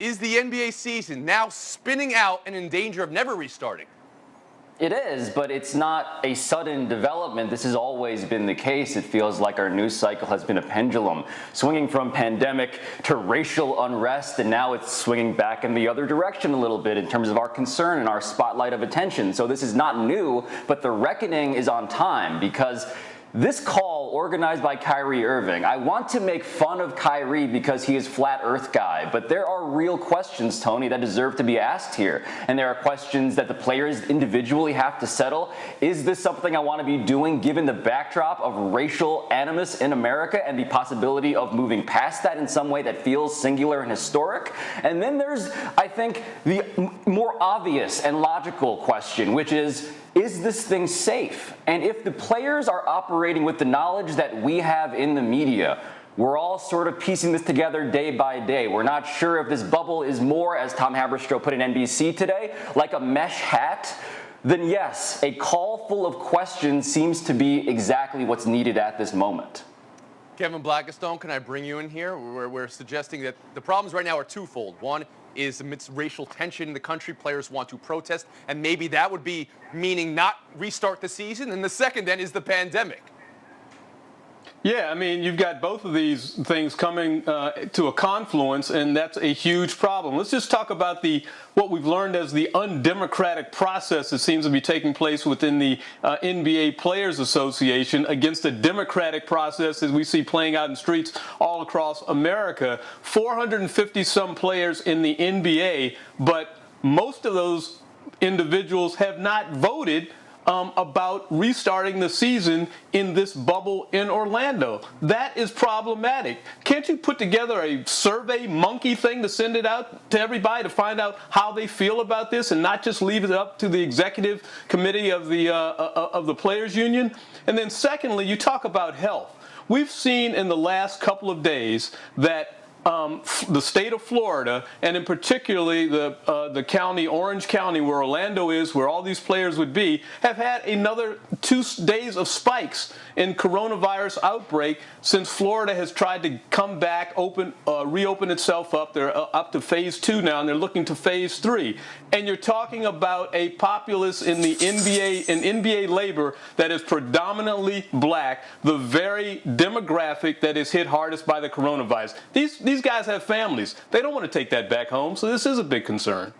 Is the NBA season now spinning out and in danger of never restarting? It is, but it's not a sudden development. This has always been the case. It feels like our news cycle has been a pendulum, swinging from pandemic to racial unrest, and now it's swinging back in the other direction a little bit in terms of our concern and our spotlight of attention. So this is not new, but the reckoning is on time because this call organized by Kyrie Irving, I want to make fun of Kyrie because he is flat earth guy, but there are real questions, Tony, that deserve to be asked here. And there are questions that the players individually have to settle. Is this something I want to be doing given the backdrop of racial animus in America and the possibility of moving past that in some way that feels singular and historic? And then there's, I think, the more obvious and logical question, which is this thing safe? And if the players are operating with the knowledge that we have in the media, we're all sort of piecing this together day by day. We're not sure if this bubble is more, as Tom Haberstroh put in NBC today, like a mesh hat. Then yes, a call full of questions seems to be exactly what's needed at this moment. Kevin Blackistone, can I bring you in here? We're suggesting that the problems right now are twofold. One is amidst racial tension in the country, players want to protest, and maybe that would be meaning not restart the season. And the second then is the pandemic. Yeah, I mean, you've got both of these things coming to a confluence, and that's a huge problem. Let's just talk about what we've learned as the undemocratic process that seems to be taking place within the NBA Players Association against a democratic process as we see playing out in streets all across America. 450-some players in the NBA, but most of those individuals have not voted about restarting the season in this bubble in Orlando. That is problematic. Can't you put together a survey monkey thing to send it out to everybody to find out how they feel about this and not just leave it up to the executive committee of the Players Union? And then secondly, you talk about health. We've seen in the last couple of days that the state of Florida, and in particularly the county, Orange County, where Orlando is, where all these players would be, have had another 2 days of spikes in coronavirus outbreak since Florida has tried to come back, reopen itself up. They're up to phase 2 now, and they're looking to phase 3. And you're talking about a populace in the NBA labor that is predominantly black, the very demographic that is hit hardest by the coronavirus. These guys have families. They don't want to take that back home, so this is a big concern.